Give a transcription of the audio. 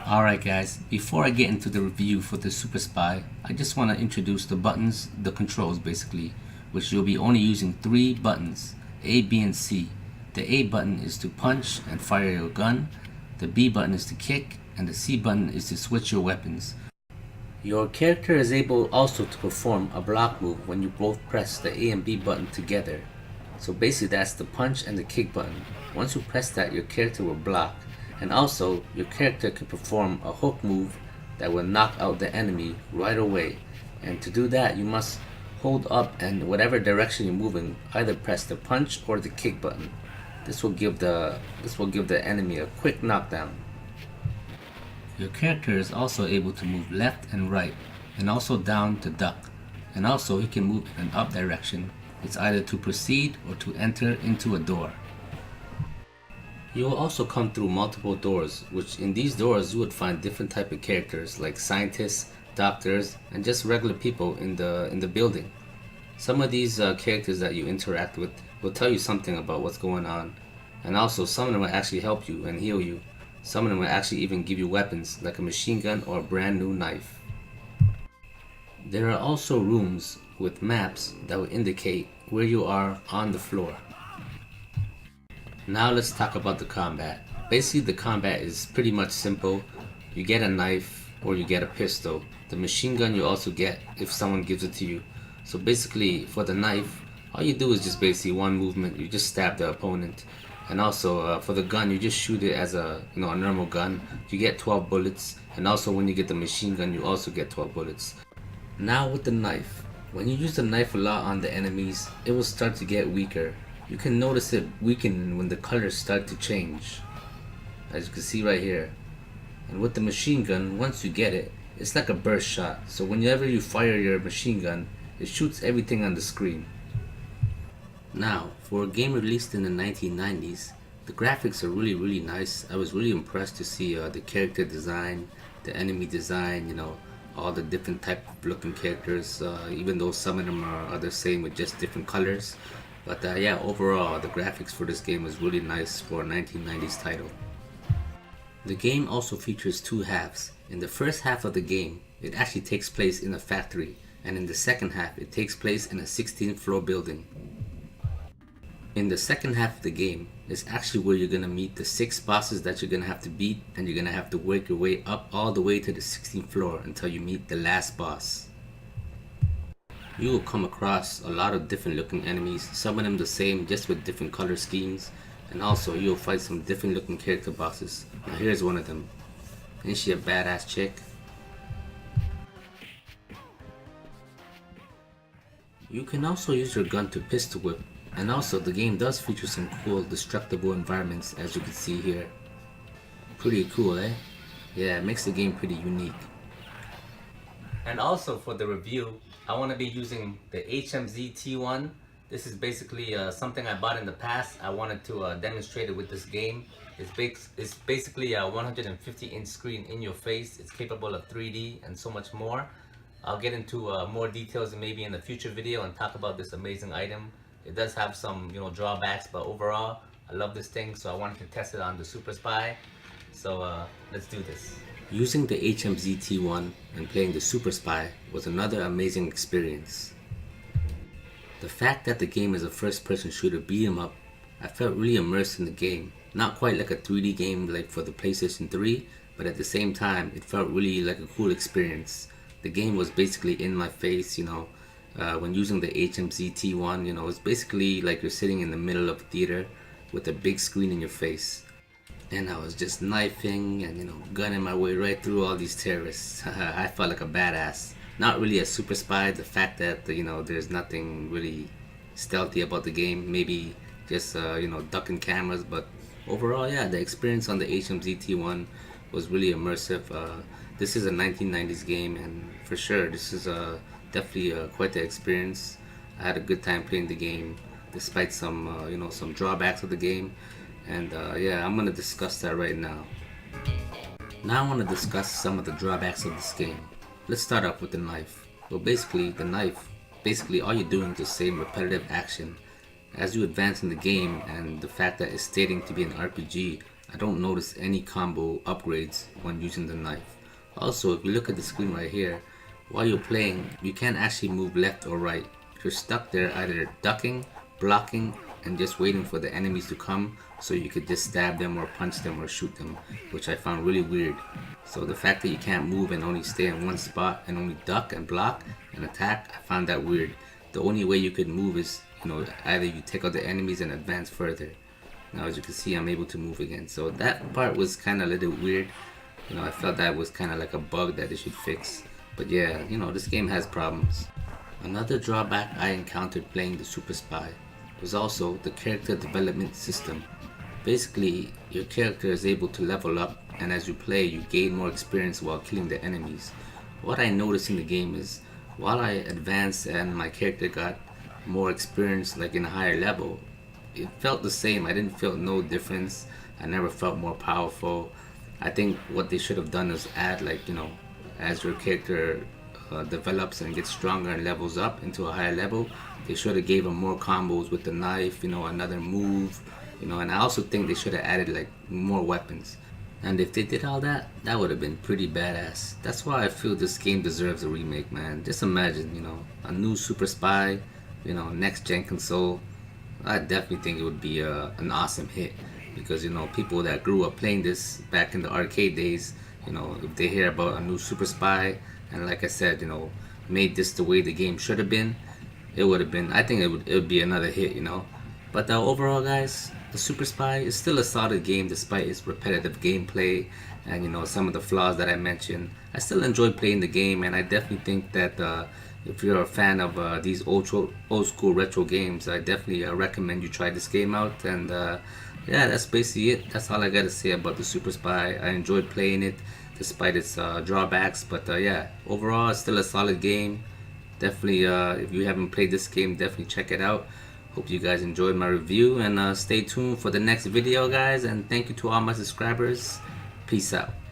Alright guys, before I get into the review for the Super Spy, I just want to introduce the buttons, the controls basically, which you'll be only using 3 buttons, A, B, and C. The A button is to punch and fire your gun, the B button is to kick, and the C button is to switch your weapons. Your character is able also to perform a block move when you both press the A and B button together. So basically that's the punch and the kick button. Once you press that, your character will block. And also, your character can perform a hook move that will knock out the enemy right away. And to do that, you must hold up and whatever direction you're moving, either press the punch or the kick button. This will give the enemy a quick knockdown. Your character is also able to move left and right, and also down to duck. And also, he can move in an up direction. It's either to proceed or to enter into a door. You will also come through multiple doors, which in these doors you would find different type of characters like scientists, doctors, and just regular people in the building. Some of these characters that you interact with will tell you something about what's going on, and also some of them will actually help you and heal you. Some of them will actually even give you weapons like a machine gun or a brand new knife. There are also rooms with maps that will indicate where you are on the floor. Now let's talk about the combat. Basically the combat is pretty much simple. You get a knife or you get a pistol. The machine gun you also get if someone gives it to you. So basically for the knife, all you do is just basically one movement. You just stab the opponent. And also for the gun, you just shoot it as a normal gun. You get 12 bullets. And also when you get the machine gun, you also get 12 bullets. Now with the knife. When you use the knife a lot on the enemies, it will start to get weaker. You can notice it weaken when the colors start to change, as you can see right here. And with the machine gun, once you get it, it's like a burst shot. So whenever you fire your machine gun, it shoots everything on the screen. Now, for a game released in the 1990s, the graphics are really nice. I was really impressed to see the character design, the enemy design, all the different type of looking characters, even though some of them are the same with just different colors. But yeah, overall, the graphics for this game was really nice for a 1990s title. The game also features 2 halves. In the first half of the game, it actually takes place in a factory, and in the second half, it takes place in a 16th floor building. In the second half of the game is actually where you're gonna meet the 6 bosses that you're gonna have to beat, and you're gonna have to work your way up all the way to the 16th floor until you meet the last boss. You will come across a lot of different looking enemies, some of them the same just with different color schemes, and also you'll fight some different looking character bosses. Now here's one of them. Ain't she a badass chick? You can also use your gun to pistol whip, and also the game does feature some cool destructible environments as you can see here. Pretty cool, eh? Yeah, it makes the game pretty unique. And also for the review, I want to be using the HMZ T1. This is basically something I bought in the past. I wanted to demonstrate it with this game. It's basically a 150-inch screen in your face. It's capable of 3D and so much more. I'll get into more details maybe in a future video and talk about this amazing item. It does have some drawbacks, but overall I love this thing, so I wanted to test it on the Super Spy. So let's do this. Using the HMZ T1 and playing the Super Spy was another amazing experience. The fact that the game is a first-person shooter beat 'em up, I felt really immersed in the game. Not quite like a 3D game like for the PlayStation 3, but at the same time it felt really like a cool experience. The game was basically in my face, when using the HMZ T1, it's basically like you're sitting in the middle of a theater with a big screen in your face. And I was just knifing and gunning my way right through all these terrorists. I felt like a badass. Not really a super spy. The fact that there's nothing really stealthy about the game. Maybe just ducking cameras. But overall, yeah, the experience on the HMZ T1 was really immersive. This is a 1990s game, and for sure, this is definitely quite the experience. I had a good time playing the game, despite some some drawbacks of the game. And yeah, I'm gonna discuss that right now. Now I want to discuss some of the drawbacks of this game. Let's start off with the knife. Well, basically the knife, all you're doing is the same repetitive action. As you advance in the game, and the fact that it's stating to be an RPG, I don't notice any combo upgrades when using the knife. Also, if you look at the screen right here, while you're playing, you can't actually move left or right. You're stuck there either ducking, blocking, and just waiting for the enemies to come so you could just stab them or punch them or shoot them, which I found really weird. So the fact that you can't move and only stay in one spot and only duck and block and attack, I found that weird. The only way you could move is, either you take out the enemies and advance further. Now as you can see, I'm able to move again. So that part was kind of a little weird. I felt that was kind of like a bug that they should fix. But yeah, this game has problems. Another drawback I encountered playing the Super Spy was also the character development system. Basically, your character is able to level up, and as you play, you gain more experience while killing the enemies. What I noticed in the game is, while I advanced and my character got more experience, like in a higher level, it felt the same. I didn't feel no difference. I never felt more powerful. I think what they should have done is add, as your character develops and gets stronger and levels up into a higher level, they should have gave him more combos with the knife, another move, and I also think they should have added more weapons. And if they did all that, that would have been pretty badass. That's why I feel this game deserves a remake, man. Just imagine, a new Super Spy, next gen console. I definitely think it would be an awesome hit, because people that grew up playing this back in the arcade days, if they hear about a new Super Spy and like I said, made this the way the game should have been, it would have been, I think it would be another hit, But overall, guys, the Super Spy is still a solid game despite its repetitive gameplay and some of the flaws that I mentioned. I still enjoy playing the game, and I definitely think that if you're a fan of these old school retro games, I definitely recommend you try this game out. And yeah, that's basically it. That's all I gotta say about the Super Spy. I enjoyed playing it despite its drawbacks, but yeah, overall it's still a solid game. Definitely, if you haven't played this game, definitely check it out. Hope you guys enjoyed my review, and stay tuned for the next video, guys, and thank you to all my subscribers. Peace out.